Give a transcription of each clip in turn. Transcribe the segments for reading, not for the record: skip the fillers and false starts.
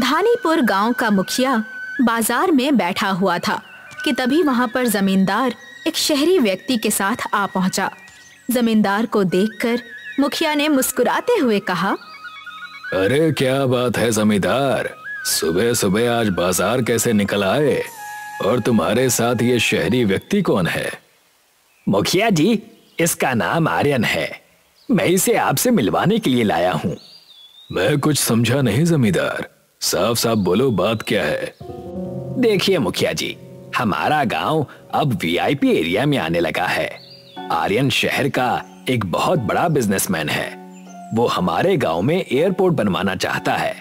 धानीपुर गांव का मुखिया बाजार में बैठा हुआ था कि तभी वहां पर जमींदार एक शहरी व्यक्ति के साथ आ पहुंचा। जमींदार को देखकर मुखिया ने मुस्कुराते हुए कहा, अरे क्या बात है जमींदार, सुबह सुबह आज बाजार कैसे निकल आए? और तुम्हारे साथ ये शहरी व्यक्ति कौन है? मुखिया जी, इसका नाम आर्यन है। मैं इसे आपसे मिलवाने के लिए लाया हूँ। मैं कुछ समझा नहीं जमींदार, साफ साफ बोलो, बात क्या है? देखिए मुखिया जी, हमारा गांव अब वीआईपी एरिया में आने लगा है। आर्यन शहर का एक बहुत बड़ा बिजनेसमैन है। वो हमारे गांव में एयरपोर्ट बनवाना चाहता है।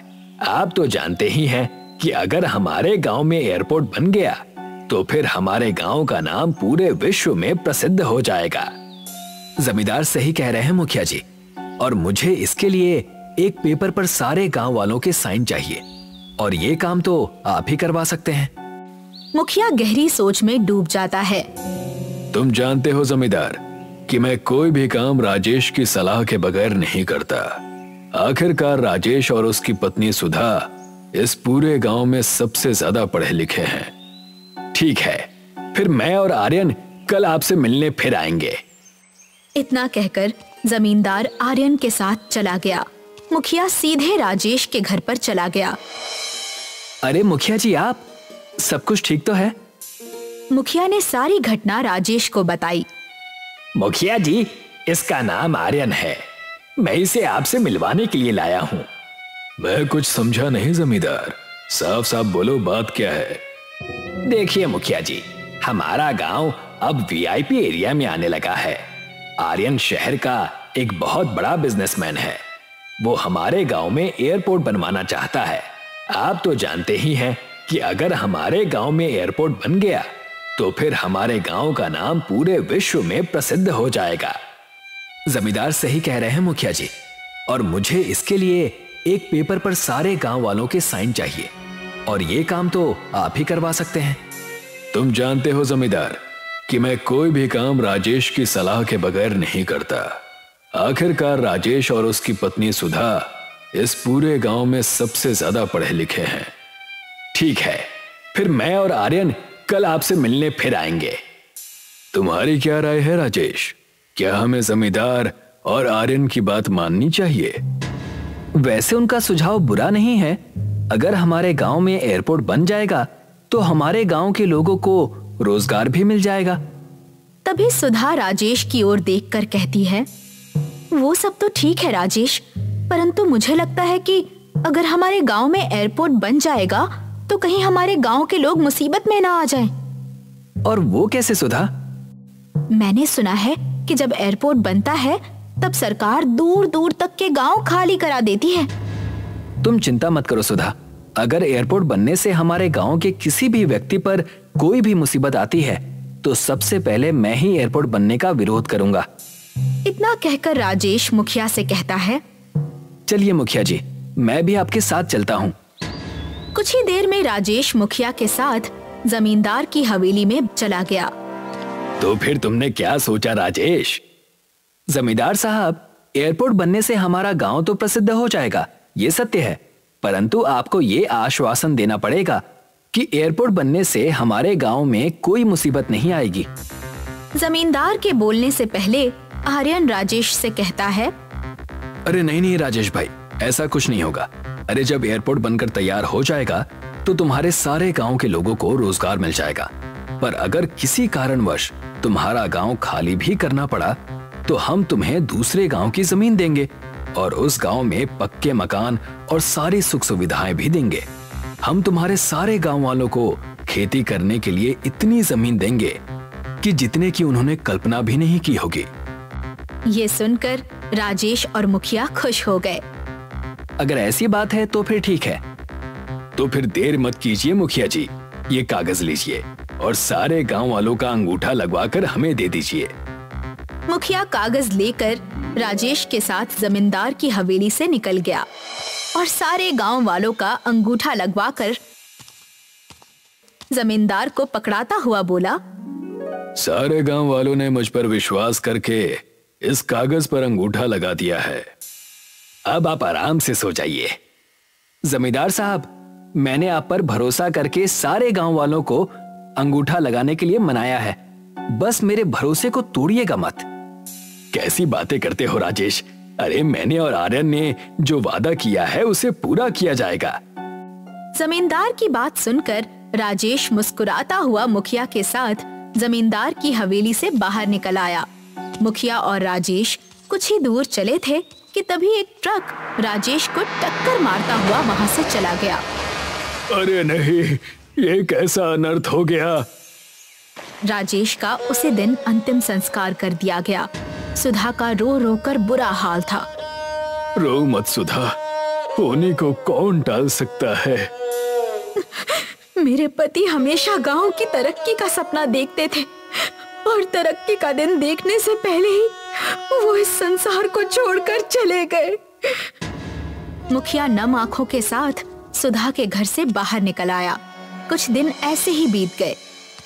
आप तो जानते ही हैं कि अगर हमारे गांव में एयरपोर्ट बन गया तो फिर हमारे गांव का नाम पूरे विश्व में प्रसिद्ध हो जाएगा। जमींदार सही कह रहे हैं मुखिया जी, और मुझे इसके लिए एक पेपर पर सारे गांव वालों के साइन चाहिए, और ये काम तो आप ही करवा सकते हैं। मुखिया गहरी सोच में डूब जाता है। तुम जानते हो जमींदार कि मैं कोई भी काम राजेश की सलाह के बगैर नहीं करता। आखिरकार राजेश और उसकी पत्नी सुधा इस पूरे गांव में सबसे ज्यादा पढ़े लिखे हैं। ठीक है, फिर मैं और आर्यन कल आपसे मिलने फिर आएंगे। इतना कहकर जमींदार आर्यन के साथ चला गया। मुखिया सीधे राजेश के घर पर चला गया। अरे मुखिया जी, आप सब कुछ ठीक तो है? मुखिया ने सारी घटना राजेश को बताई। मुखिया जी, इसका नाम आर्यन है। मैं इसे आपसे मिलवाने के लिए लाया हूँ। मैं कुछ समझा नहीं जमींदार, साफ साफ बोलो, बात क्या है? देखिए मुखिया जी, हमारा गांव अब वीआईपी एरिया में आने लगा है। आर्यन शहर का एक बहुत बड़ा बिजनेसमैन है। वो हमारे गांव में एयरपोर्ट बनवाना चाहता है। आप तो जानते ही हैं कि अगर हमारे गांव में एयरपोर्ट बन गया तो फिर हमारे गांव का नाम पूरे विश्व में प्रसिद्ध हो जाएगा। जमींदार सही कह रहे हैं मुखिया जी, और मुझे इसके लिए एक पेपर पर सारे गांव वालों के साइन चाहिए, और ये काम तो आप ही करवा सकते हैं। तुम जानते हो जमींदार कि मैं कोई भी काम राजेश की सलाह के बगैर नहीं करता। आखिरकार राजेश और उसकी पत्नी सुधा इस पूरे गांव में सबसे ज्यादा पढ़े लिखे हैं। ठीक है, फिर मैं और आर्यन कल आपसे मिलने फिर आएंगे। तुम्हारी क्या राय है राजेश? क्या हमें जमींदार और आर्यन की बात माननी चाहिए? वैसे उनका सुझाव बुरा नहीं है। अगर हमारे गांव में एयरपोर्ट बन जाएगा तो हमारे गांव के लोगों को रोजगार भी मिल जाएगा। तभी सुधा राजेश की ओर देखकर कहती है, वो सब तो ठीक है राजेश, परंतु मुझे लगता है कि अगर हमारे गांव में एयरपोर्ट बन जाएगा तो कहीं हमारे गांव के लोग मुसीबत में ना आ जाएं। और वो कैसे सुधा? मैंने सुना है कि जब एयरपोर्ट बनता है तब सरकार दूर दूर तक के गांव खाली करा देती है। तुम चिंता मत करो सुधा, अगर एयरपोर्ट बनने से हमारे गांव के किसी भी व्यक्ति पर कोई भी मुसीबत आती है तो सबसे पहले मैं ही एयरपोर्ट बनने का विरोध करूंगा। इतना कहकर राजेश मुखिया से कहता है, चलिए मुखिया जी, मैं भी आपके साथ चलता हूँ। कुछ ही देर में राजेश मुखिया के साथ जमींदार की हवेली में चला गया। तो फिर तुमने क्या सोचा राजेश? जमींदार साहब, एयरपोर्ट बनने से हमारा गांव तो प्रसिद्ध हो जाएगा, ये सत्य है, परंतु आपको ये आश्वासन देना पड़ेगा कि एयरपोर्ट बनने से हमारे गांव में कोई मुसीबत नहीं आएगी। जमींदार के बोलने से पहले आर्यन राजेश से कहता है, अरे नहीं नहीं राजेश भाई, ऐसा कुछ नहीं होगा। अरे जब एयरपोर्ट बनकर तैयार हो जाएगा तो तुम्हारे सारे गांव के लोगों को रोजगार मिल जाएगा, पर अगर किसी कारणवश तुम्हारा गांव खाली भी करना पड़ा तो हम तुम्हें दूसरे गांव की जमीन देंगे और उस गांव में पक्के मकान और सारी सुख सुविधाएं भी देंगे। हम तुम्हारे सारे गांव वालों को खेती करने के लिए इतनी जमीन देंगे कि जितने की उन्होंने कल्पना भी नहीं की होगी। ये सुनकर राजेश और मुखिया खुश हो गए। अगर ऐसी बात है तो फिर ठीक है। तो फिर देर मत कीजिए मुखिया जी, ये कागज लीजिए और सारे गांव वालों का अंगूठा लगवाकर हमें दे दीजिए। मुखिया कागज लेकर राजेश के साथ जमींदार की हवेली से निकल गया और सारे गांव वालों का अंगूठा लगवाकर जमींदार को पकड़ाता हुआ बोला, सारे गांव वालों ने मुझ पर विश्वास करके इस कागज पर अंगूठा लगा दिया है। अब आप आराम से सो जाइए। जमींदार साहब, मैंने आप पर भरोसा करके सारे गांव वालों को अंगूठा लगाने के लिए मनाया है। बस मेरे भरोसे को तोड़िएगा मत। कैसी बातें करते हो राजेश? अरे मैंने और आर्यन ने जो वादा किया है उसे पूरा किया जाएगा। जमींदार की बात सुनकर राजेश मुस्कुराता हुआ मुखिया के साथ जमींदार की हवेली से बाहर निकल आया। मुखिया और राजेश कुछ ही दूर चले थे कि तभी एक ट्रक राजेश को टक्कर मारता हुआ वहां से चला गया। अरे नहीं, ये कैसा अनर्थ हो गया। राजेश का उसी दिन अंतिम संस्कार कर दिया गया। सुधा का रो रो कर बुरा हाल था। रो मत सुधा, होने को कौन टाल सकता है। मेरे पति हमेशा गांव की तरक्की का सपना देखते थे और तरक्की का दिन देखने से पहले ही वो इस संसार को छोड़कर चले गए। मुखिया नम आंखों के साथ सुधा के घर से बाहर निकल आया। कुछ दिन ऐसे ही बीत गए।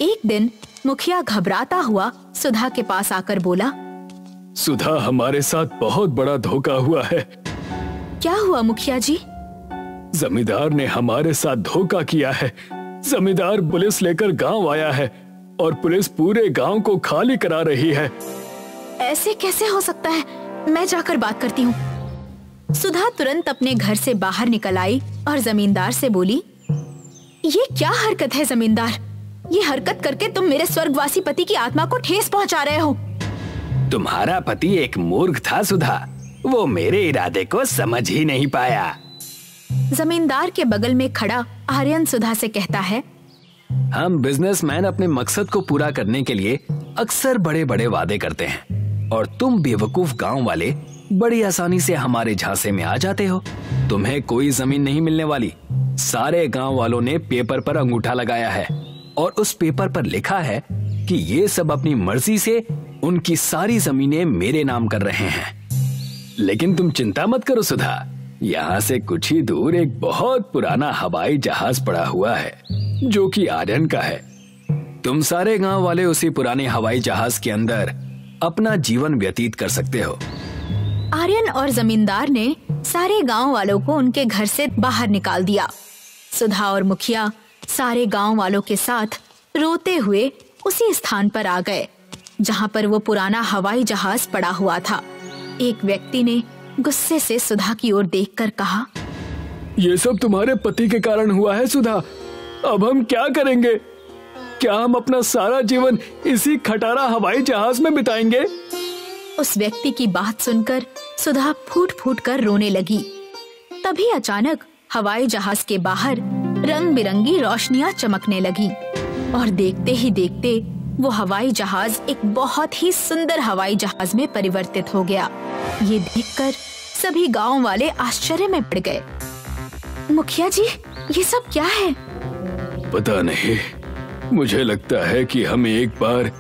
एक दिन मुखिया घबराता हुआ सुधा के पास आकर बोला, सुधा, हमारे साथ बहुत बड़ा धोखा हुआ है। क्या हुआ मुखिया जी? जमींदार ने हमारे साथ धोखा किया है। जमींदार पुलिस लेकर गांव आया है और पुलिस पूरे गांव को खाली करा रही है। ऐसे कैसे हो सकता है? मैं जाकर बात करती हूँ। सुधा तुरंत अपने घर से बाहर निकल आई और जमींदार से बोली, ये क्या हरकत है जमींदार? ये हरकत करके तुम मेरे स्वर्गवासी पति की आत्मा को ठेस पहुंचा रहे हो। तुम्हारा पति एक मूर्ख था सुधा, वो मेरे इरादे को समझ ही नहीं पाया। जमींदार के बगल में खड़ा आर्यन सुधा से कहता है, हम बिजनेसमैन अपने मकसद को पूरा करने के लिए अक्सर बड़े बड़े वादे करते हैं और तुम बेवकूफ गांव वाले बड़ी आसानी से हमारे झांसे में आ जाते हो। तुम्हें कोई जमीन नहीं मिलने वाली। सारे गांव वालों ने पेपर पर अंगूठा लगाया है और उस पेपर पर लिखा है कि ये सब अपनी मर्जी से उनकी सारी जमीनें मेरे नाम कर रहे हैं। लेकिन तुम चिंता मत करो सुधा, यहाँ से कुछ ही दूर एक बहुत पुराना हवाई जहाज पड़ा हुआ है जो कि आर्यन का है। तुम सारे गांव वाले उसी पुराने हवाई जहाज के अंदर अपना जीवन व्यतीत कर सकते हो। आर्यन और जमींदार ने सारे गांव वालों को उनके घर से बाहर निकाल दिया। सुधा और मुखिया सारे गांव वालों के साथ रोते हुए उसी स्थान पर आ गए जहां पर वो पुराना हवाई जहाज पड़ा हुआ था। एक व्यक्ति ने गुस्से से सुधा की ओर देखकर कहा, ये सब तुम्हारे पति के कारण हुआ है सुधा। अब हम क्या करेंगे? क्या हम अपना सारा जीवन इसी खटारा हवाई जहाज में बिताएंगे? उस व्यक्ति की बात सुनकर सुधा फूट फूट कर रोने लगी। तभी अचानक हवाई जहाज के बाहर रंग बिरंगी रोशनियां चमकने लगी और देखते ही देखते वो हवाई जहाज एक बहुत ही सुंदर हवाई जहाज में परिवर्तित हो गया। ये देखकर सभी गांव वाले आश्चर्य में पड़ गए। मुखिया जी, ये सब क्या है? पता नहीं, मुझे लगता है कि हमें एक बार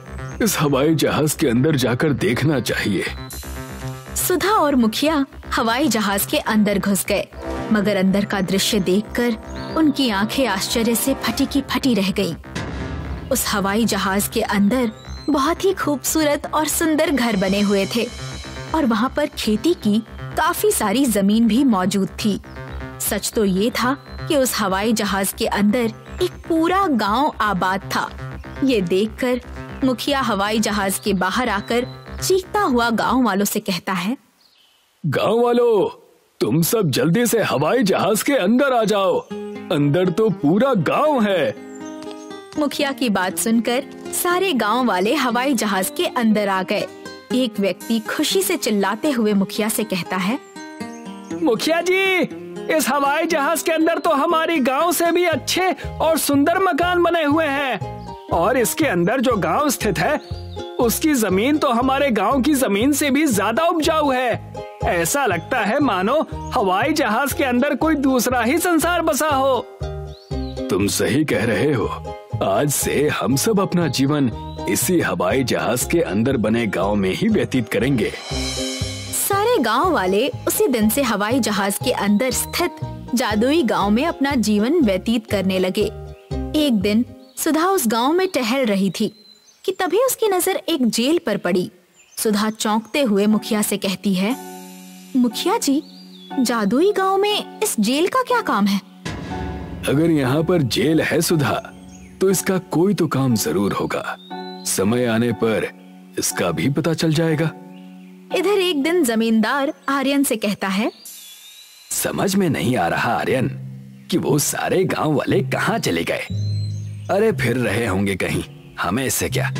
इस हवाई जहाज के अंदर जाकर देखना चाहिए। सुधा और मुखिया हवाई जहाज के अंदर घुस गए, मगर अंदर का दृश्य देखकर उनकी आंखें आश्चर्य से फटी की फटी रह गईं। उस हवाई जहाज के अंदर बहुत ही खूबसूरत और सुंदर घर बने हुए थे और वहाँ पर खेती की काफी सारी जमीन भी मौजूद थी। सच तो ये था कि उस हवाई जहाज के अंदर एक पूरा गांव आबाद था। ये देखकर मुखिया हवाई जहाज के बाहर आकर चीखता हुआ गांव वालों से कहता है, गांव वालों, तुम सब जल्दी से हवाई जहाज के अंदर आ जाओ। अंदर तो पूरा गांव है। मुखिया की बात सुनकर सारे गांव वाले हवाई जहाज के अंदर आ गए। एक व्यक्ति खुशी से चिल्लाते हुए मुखिया से कहता है, मुखिया जी, इस हवाई जहाज के अंदर तो हमारी गांव से भी अच्छे और सुंदर मकान बने हुए हैं और इसके अंदर जो गांव स्थित है उसकी जमीन तो हमारे गांव की जमीन से भी ज्यादा उपजाऊ है। ऐसा लगता है मानो हवाई जहाज के अंदर कोई दूसरा ही संसार बसा हो। तुम सही कह रहे हो। आज से हम सब अपना जीवन इसी हवाई जहाज के अंदर बने गांव में ही व्यतीत करेंगे। सारे गांव वाले उसी दिन से हवाई जहाज के अंदर स्थित जादुई गांव में अपना जीवन व्यतीत करने लगे। एक दिन सुधा उस गांव में टहल रही थी कि तभी उसकी नजर एक जेल पर पड़ी। सुधा चौंकते हुए मुखिया से कहती है, मुखिया जी, जादुई गांव में इस जेल का क्या काम है? अगर यहाँ पर जेल है सुधा, तो इसका कोई तो काम जरूर होगा। समय आने पर इसका भी पता चल जाएगा। इधर एक दिन जमींदार आर्यन से कहता है, समझ में नहीं आ रहा आर्यन कि वो सारे गांव वाले कहाँ चले गए। अरे फिर रहे होंगे कहीं, हमें इससे क्या।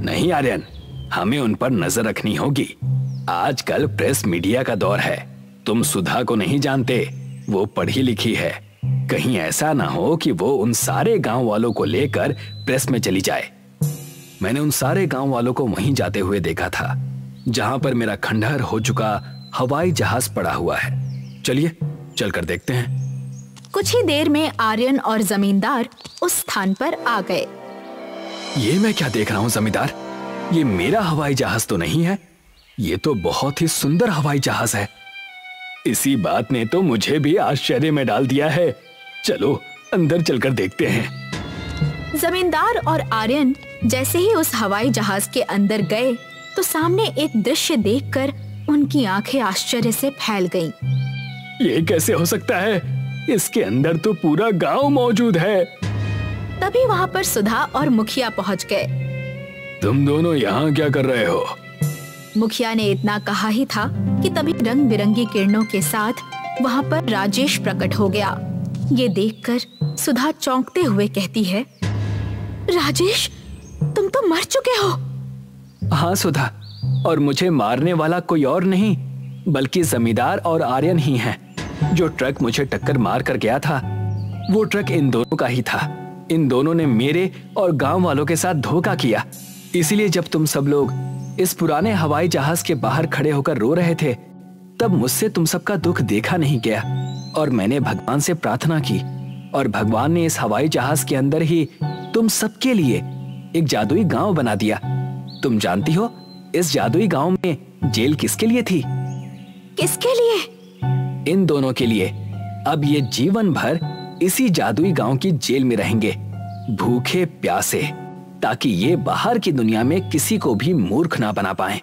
नहीं आर्यन, हमें उन पर नजर रखनी होगी। आजकल प्रेस मीडिया का दौर है। तुम सुधा को नहीं जानते, वो पढ़ी लिखी है। कहीं ऐसा ना हो कि वो उन सारे गांव वालों को लेकर प्रेस में चली जाए। मैंने उन सारे गांव वालों को वहीं जाते हुए देखा था जहां पर मेरा खंडहर हो चुका हवाई जहाज पड़ा हुआ है। चलिए चलकर देखते हैं। कुछ ही देर में आर्यन और जमींदार उस स्थान पर आ गए। ये मैं क्या देख रहा हूँ जमींदार? ये मेरा हवाई जहाज तो नहीं है। ये तो बहुत ही सुंदर हवाई जहाज है। इसी बात ने तो मुझे भी आश्चर्य में डाल दिया है। चलो अंदर चलकर देखते हैं। जमींदार और आर्यन जैसे ही उस हवाई जहाज के अंदर गए तो सामने एक दृश्य देखकर उनकी आंखें आश्चर्य से फैल गईं। ये कैसे हो सकता है? इसके अंदर तो पूरा गांव मौजूद है। तभी वहाँ पर सुधा और मुखिया पहुँच गए। तुम दोनों यहाँ क्या कर रहे हो? मुखिया ने इतना कहा ही था कि तभी रंग बिरंगी किरणों के साथ वहाँ पर राजेश प्रकट हो गया। ये देखकर सुधा चौंकते हुए कहती है, राजेश, तुम तो मर चुके हो। हाँ सुधा, और मुझे मारने वाला कोई और नहीं बल्कि जमींदार और आर्यन ही हैं। जो ट्रक मुझे टक्कर मार कर गया था, वो ट्रक इन दोनों का ही था। इन दोनों ने मेरे और गांव वालों के साथ धोखा किया। इसीलिए जब तुम सब लोग इस पुराने हवाई जहाज के बाहर खड़े होकर रो रहे थे, तब मुझसे तुम सबका दुख देखा नहीं गया और मैंने भगवान से प्रार्थना की और भगवान ने इस हवाई जहाज के अंदर ही तुम सबके लिए एक जादुई गांव बना दिया। तुम जानती हो इस जादुई गांव में जेल किसके लिए थी? किसके लिए? इन दोनों के लिए। अब ये जीवन भर इसी जादुई गांव की जेल में रहेंगे, भूखे प्यासे, ताकि ये बाहर की दुनिया में किसी को भी मूर्ख ना बना पाए।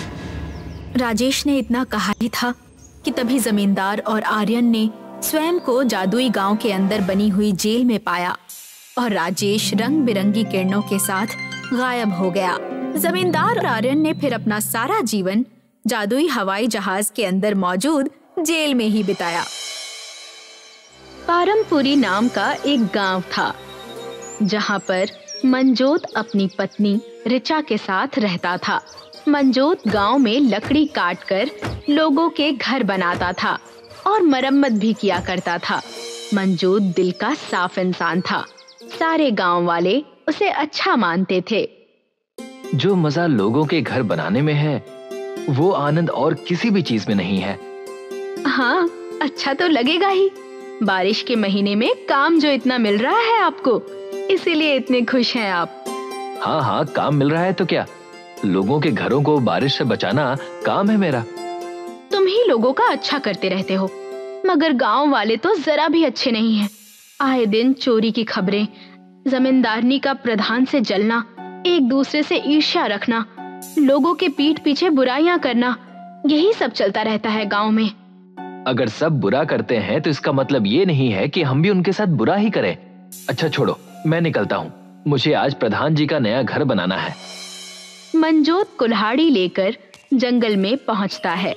राजेश ने इतना कहा ही था कि तभी जमींदार और आर्यन ने स्वयं को जादुई गांव के अंदर बनी हुई जेल में पाया और राजेश रंग बिरंगी किरणों के साथ गायब हो गया। जमींदार और आर्यन ने फिर अपना सारा जीवन जादुई हवाई जहाज के अंदर मौजूद जेल में ही बिताया। पारमपुरी नाम का एक गांव था जहां पर मंजोत अपनी पत्नी ऋचा के साथ रहता था। मंजोत गांव में लकड़ी काटकर लोगों के घर बनाता था और मरम्मत भी किया करता था। मंजोत दिल का साफ इंसान था। सारे गांव वाले उसे अच्छा मानते थे। जो मजा लोगों के घर बनाने में है, वो आनंद और किसी भी चीज में नहीं है। हाँ, अच्छा तो लगेगा ही। बारिश के महीने में काम जो इतना मिल रहा है आपको, इसीलिए इतने खुश हैं आप। हाँ हाँ, काम मिल रहा है तो क्या, लोगों के घरों को बारिश से बचाना काम है मेरा। तुम ही लोगों का अच्छा करते रहते हो, मगर गांव वाले तो जरा भी अच्छे नहीं हैं। आए दिन चोरी की खबरें, जमींदारनी का प्रधान से जलना, एक दूसरे से ईर्ष्या रखना, लोगों के पीठ पीछे बुराइयां करना, यही सब चलता रहता है गांव में। अगर सब बुरा करते हैं तो इसका मतलब ये नहीं है कि हम भी उनके साथ बुरा ही करें। अच्छा छोड़ो, मैं निकलता हूँ, मुझे आज प्रधान जी का नया घर बनाना है। मंजोत कुल्हाड़ी लेकर जंगल में पहुंचता है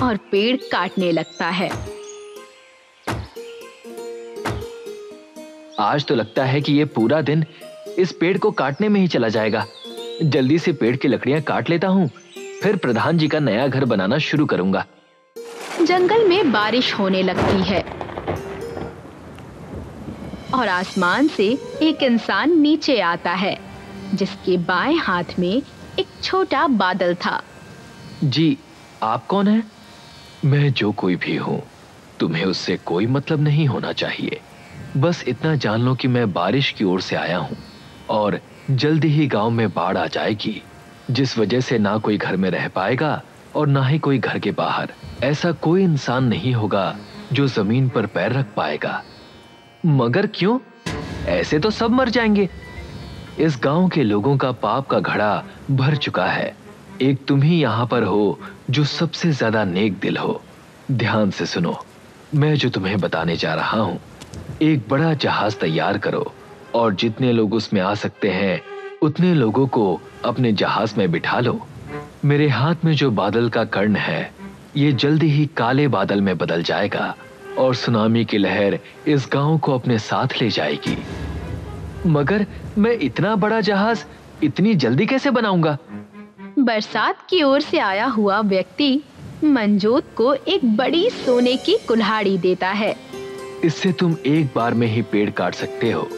और पेड़ काटने लगता है। आज तो लगता है कि ये पूरा दिन इस पेड़ को काटने में ही चला जाएगा। जल्दी से पेड़ की लकड़ियां काट लेता हूँ, फिर प्रधान जी का नया घर बनाना शुरू करूंगा। जंगल में बारिश होने लगती है और आसमान से एक इंसान नीचे आता है जिसके बाएं हाथ में एक छोटा बादल था। जी, आप कौन हैं? मैं जो कोई भी हूँ, तुम्हें उससे कोई मतलब नहीं होना चाहिए। बस इतना जान लो कि मैं बारिश की ओर से आया हूँ और जल्दी ही गांव में बाढ़ आ जाएगी, जिस वजह से ना कोई घर में रह पाएगा और ना ही कोई घर के बाहर। ऐसा कोई इंसान नहीं होगा जो जमीन पर पैर रख पाएगा। मगर क्यों? ऐसे तो सब मर जाएंगे। इस गांव के लोगों का पाप का घड़ा भर चुका है। एक तुम ही यहाँ पर हो जो सबसे ज्यादा नेक दिल हो। ध्यान से सुनो, मैं जो तुम्हें बताने जा रहा हूँ, एक बड़ा जहाज तैयार करो और जितने लोग उसमें आ सकते हैं उतने लोगों को अपने जहाज में बिठा लो। मेरे हाथ में जो बादल का कर्ण है ये जल्दी ही काले बादल में बदल जाएगा और सुनामी की लहर इस गांव को अपने साथ ले जाएगी। मगर मैं इतना बड़ा जहाज इतनी जल्दी कैसे बनाऊंगा? बरसात की ओर से आया हुआ व्यक्ति मंजोत को एक बड़ी सोने की कुल्हाड़ी देता है। इससे तुम एक बार में ही पेड़ काट सकते हो।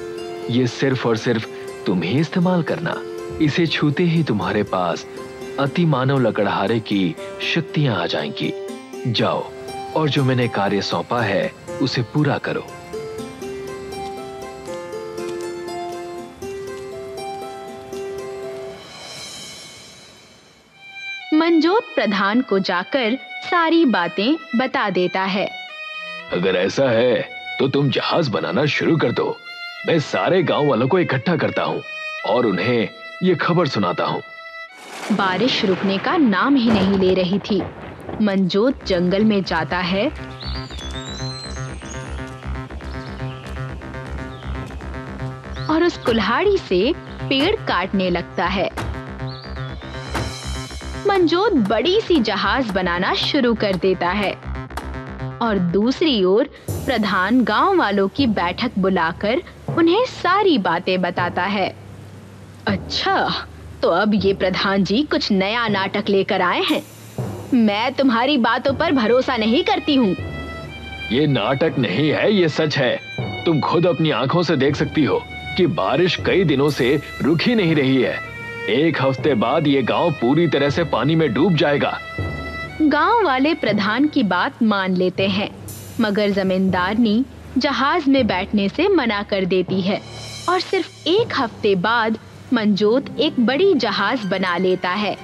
ये सिर्फ और सिर्फ तुम ही इस्तेमाल करना। इसे छूते ही तुम्हारे पास अति मानव लकड़हारे की शक्तियां आ जाएंगी। जाओ और जो मैंने कार्य सौंपा है उसे पूरा करो। मंजोत प्रधान को जाकर सारी बातें बता देता है। अगर ऐसा है तो तुम जहाज बनाना शुरू कर दो। मैं सारे गांव वालों को इकट्ठा करता हूँ और उन्हें ये खबर सुनाता हूँ। बारिश रुकने का नाम ही नहीं ले रही थी। मंजोत जंगल में जाता है और उस कुल्हाड़ी से पेड़ काटने लगता है। मंजोत बड़ी सी जहाज बनाना शुरू कर देता है और दूसरी ओर प्रधान गांव वालों की बैठक बुलाकर उन्हें सारी बातें बताता है। अच्छा, तो अब ये प्रधान जी कुछ नया नाटक लेकर आए हैं। मैं तुम्हारी बातों पर भरोसा नहीं करती हूँ। ये नाटक नहीं है, ये सच है। तुम खुद अपनी आंखों से देख सकती हो कि बारिश कई दिनों से रुक ही नहीं रही है। एक हफ्ते बाद ये गांव पूरी तरह से पानी में डूब जाएगा। गांव वाले प्रधान की बात मान लेते हैं, मगर जमींदारनी जहाज में बैठने से मना कर देती है और सिर्फ एक हफ्ते बाद मंजोत एक बड़ी जहाज बना लेता है।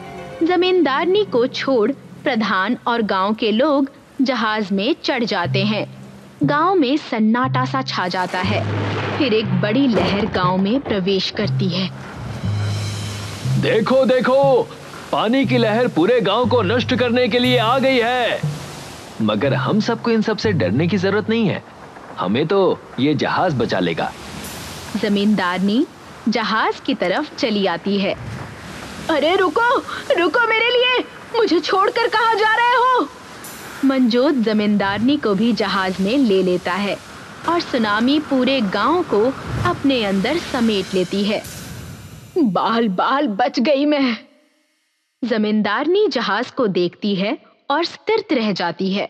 जमींदारनी को छोड़ प्रधान और गांव के लोग जहाज में चढ़ जाते हैं। गांव में सन्नाटा सा छा जाता है। फिर एक बड़ी लहर गांव में प्रवेश करती है। देखो देखो, पानी की लहर पूरे गांव को नष्ट करने के लिए आ गई है। मगर हम सबको इन सब से डरने की जरूरत नहीं है। हमें तो ये जहाज बचा लेगा। जमींदारनी जहाज की तरफ चली आती है। अरे रुको, रुको मेरे लिए, मुझे छोड़कर कहाँ जा रहे हो? मंजोत जमींदारनी को भी जहाज में ले लेता है और सुनामी पूरे गांव को अपने अंदर समेट लेती है। बाल बाल बच गई मैं। जमींदारनी जहाज को देखती है और स्थिर रह जाती है।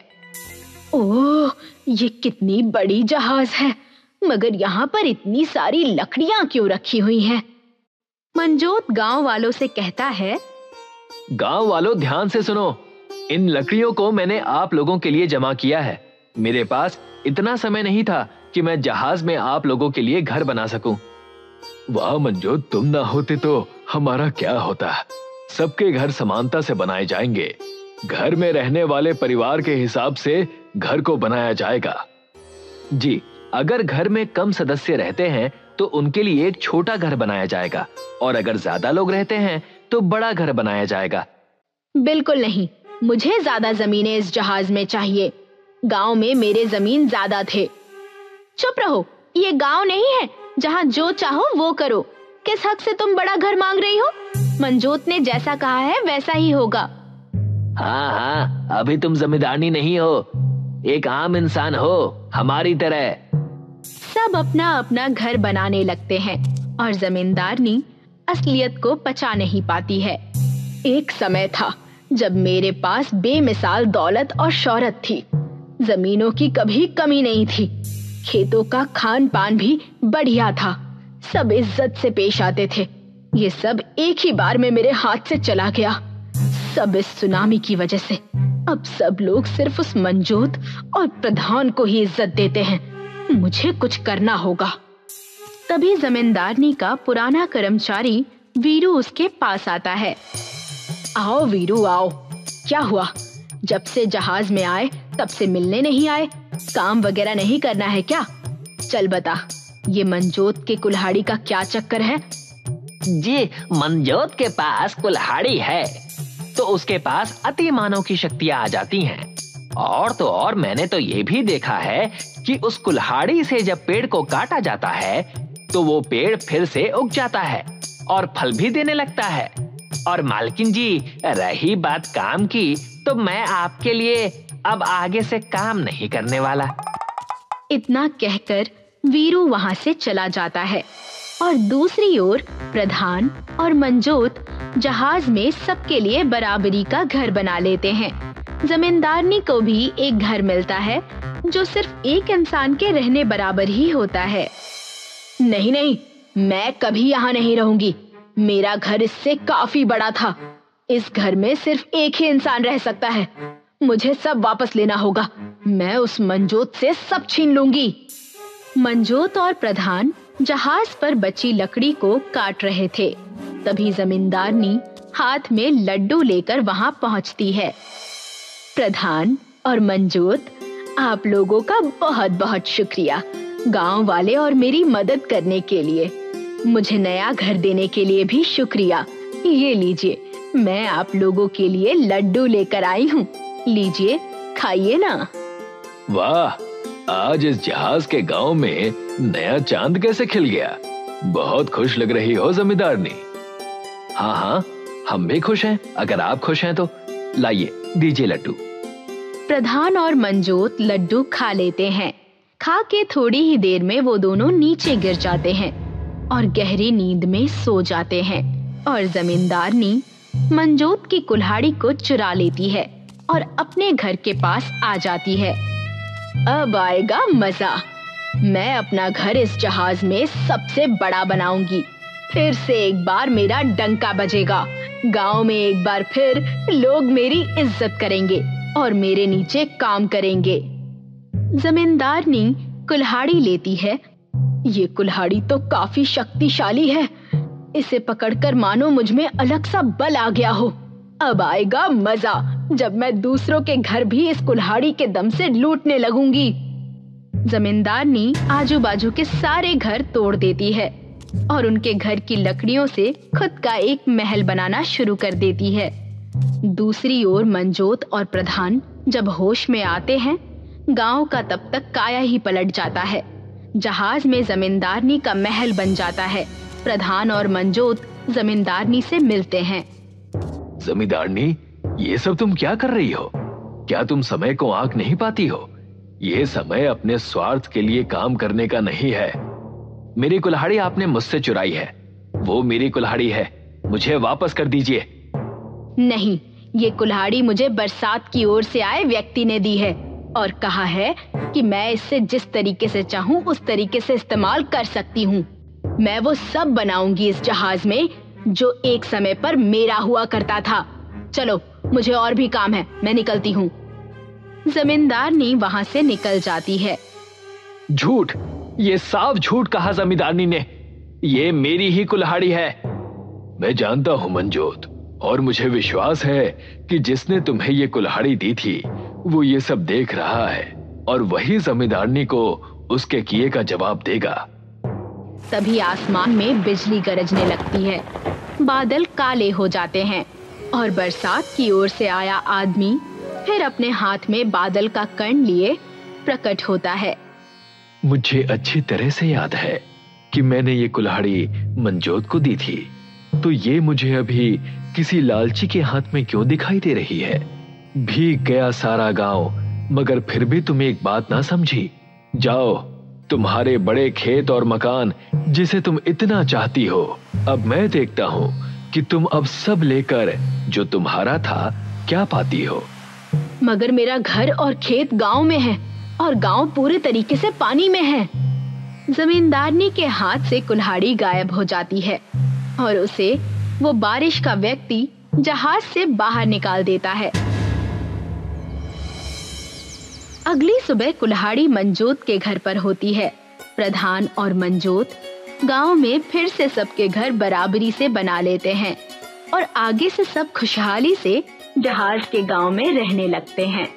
ओह, ये कितनी बड़ी जहाज है, मगर यहाँ पर इतनी सारी लकड़ियां क्यों रखी हुई हैं? मंजोत गांव वालों से कहता है, गांव वालों ध्यान से सुनो। इन लकड़ियों को मैंने आप लोगों के लिए जमा किया है। मेरे पास इतना समय नहीं था कि मैं जहाज में आप लोगों के लिए घर बना सकूं। वाह मंजोत, तुम ना होते तो हमारा क्या होता। सबके घर समानता से बनाए जाएंगे। घर में रहने वाले परिवार के हिसाब से घर को बनाया जाएगा। जी, अगर घर में कम सदस्य रहते हैं तो उनके लिए एक छोटा घर बनाया जाएगा और अगर ज्यादा लोग रहते हैं तो बड़ा घर बनाया जाएगा। बिल्कुल नहीं, मुझे ज्यादा जमीनें इस जहाज में चाहिए। गांव में मेरे जमीन ज्यादा थे। चुप रहो, ये गांव नहीं है जहां जो चाहो वो करो। किस हक से तुम बड़ा घर मांग रही हो? मंजोत ने जैसा कहा है वैसा ही होगा। हाँ हाँ, अभी तुम जमींदारनी नहीं हो, एक आम इंसान हो हमारी तरह। सब अपना अपना घर बनाने लगते हैं और जमींदारनी असलियत को पचा नहीं पाती है। एक समय था जब मेरे पास बेमिसाल दौलत और शोहरत थी। जमीनों की कभी कमी नहीं थी। खेतों का खान पान भी बढ़िया था। सब इज्जत से पेश आते थे। ये सब एक ही बार में मेरे हाथ से चला गया। सब इस सुनामी की वजह से। अब सब लोग सिर्फ उस मंजोत और प्रधान को ही इज्जत देते हैं। मुझे कुछ करना होगा। तभी जमींदारनी का पुराना कर्मचारी वीरू उसके पास आता है। आओ वीरू आओ, क्या हुआ? जब से जहाज में आए तब से मिलने नहीं आए। काम वगैरह नहीं करना है क्या? चल बता, ये मंजोत के कुल्हाड़ी का क्या चक्कर है? जी, मंजोत के पास कुल्हाड़ी है तो उसके पास अति मानव की शक्तियां आ जाती हैं। और तो और मैंने तो ये भी देखा है कि उस कुल्हाड़ी से जब पेड़ को काटा जाता है तो वो पेड़ फिर से उग जाता है और फल भी देने लगता है। और मालकिन जी, रही बात काम की, तो मैं आपके लिए अब आगे से काम नहीं करने वाला। इतना कहकर वीरू वहां से चला जाता है और दूसरी ओर प्रधान और मंजोत जहाज में सबके लिए बराबरी का घर बना लेते हैं। जमींदारनी को भी एक घर मिलता है जो सिर्फ एक इंसान के रहने बराबर ही होता है। नहीं नहीं, मैं कभी यहाँ नहीं रहूंगी। मेरा घर इससे काफी बड़ा था। इस घर में सिर्फ एक ही इंसान रह सकता है। मुझे सब वापस लेना होगा। मैं उस मंजोत से सब छीन लूंगी। मंजोत और प्रधान जहाज पर बची लकड़ी को काट रहे थे। तभी जमींदारनी हाथ में लड्डू लेकर वहां पहुंचती है। प्रधान और मंजोत, आप लोगों का बहुत बहुत शुक्रिया, गांव वाले और मेरी मदद करने के लिए। मुझे नया घर देने के लिए भी शुक्रिया। ये लीजिए, मैं आप लोगों के लिए लड्डू लेकर आई हूँ। लीजिए, खाइए ना। वाह, आज इस जहाज के गांव में नया चांद कैसे खिल गया। बहुत खुश लग रही हो जमींदारनी। हाँ हाँ, हम भी खुश हैं। अगर आप खुश हैं तो लाइए, दीजिए लड्डू। प्रधान और मंजोत लड्डू खा लेते हैं। खा के थोड़ी ही देर में वो दोनों नीचे गिर जाते हैं और गहरी नींद में सो जाते हैं। और जमींदारनी मंजोत की कुल्हाड़ी को चुरा लेती है और अपने घर के पास आ जाती है। अब आएगा मजा। मैं अपना घर इस जहाज में सबसे बड़ा बनाऊंगी। फिर से एक बार मेरा डंका बजेगा। गांव में एक बार फिर लोग मेरी इज्जत करेंगे और मेरे नीचे काम करेंगे। जमींदारनी कुल्हाड़ी लेती है। ये कुल्हाड़ी तो काफी शक्तिशाली है। इसे पकड़कर मानो मुझ में अलग सा बल आ गया हो। अब आएगा मजा जब मैं दूसरों के घर भी इस कुल्हाड़ी के दम से लूटने लगूंगी। जमींदारनी आजू बाजू के सारे घर तोड़ देती है और उनके घर की लकड़ियों से खुद का एक महल बनाना शुरू कर देती है। दूसरी ओर मंजोत और प्रधान जब होश में आते हैं, गांव का तब तक काया ही पलट जाता है। जहाज में जमींदारनी का महल बन जाता है। प्रधान और मंजोत जमींदारनी से मिलते हैं। जमींदारनी, ये सब तुम क्या कर रही हो? क्या तुम समय को आंक नहीं पाती हो? ये समय अपने स्वार्थ के लिए काम करने का नहीं है। मेरी कुल्हाड़ी आपने मुझसे चुराई है। वो मेरी कुल्हाड़ी है, मुझे वापस कर दीजिए। नहीं, ये कुल्हाड़ी मुझे बरसात की ओर से आए व्यक्ति ने दी है और कहा है कि मैं इससे जिस तरीके से चाहूँ उस तरीके से इस्तेमाल कर सकती हूँ। मैं वो सब बनाऊंगी इस जहाज में जो एक समय पर मेरा हुआ करता था। चलो, मुझे और भी काम है, मैं निकलती हूँ। जमींदारनी वहां से निकल जाती है। झूठ, ये साफ झूठ कहा जमींदारनी ने। ये मेरी ही कुल्हाड़ी है। मैं जानता हूं मंजोत, और मुझे विश्वास है कि जिसने तुम्हें ये कुल्हाड़ी दी थी वो ये सब देख रहा है और वही जमींदारनी को उसके किए का जवाब देगा। तभी आसमान में बिजली गरजने लगती है। बादल काले हो जाते हैं और बरसात की ओर से आया आदमी फिर अपने हाथ में बादल का कण लिए प्रकट होता है। मुझे अच्छी तरह से याद है कि मैंने ये कुल्हाड़ी मंजोत को दी थी, तो ये मुझे अभी किसी लालची के हाथ में क्यों दिखाई दे रही है? भीग गया सारा गांव, मगर फिर भी तुम एक बात ना समझी। जाओ, तुम्हारे बड़े खेत और मकान जिसे तुम इतना चाहती हो, अब मैं देखता हूं कि तुम अब सब लेकर जो तुम्हारा था क्या पाती हो। मगर मेरा घर और खेत गांव में है और गांव पूरे तरीके से पानी में है। जमींदारनी के हाथ से कुल्हाड़ी गायब हो जाती है और उसे वो बारिश का व्यक्ति जहाज से बाहर निकाल देता है। अगली सुबह कुल्हाड़ी मंजोत के घर पर होती है। प्रधान और मंजोत गांव में फिर से सबके घर बराबरी से बना लेते हैं और आगे से सब खुशहाली से जहाज के गांव में रहने लगते हैं।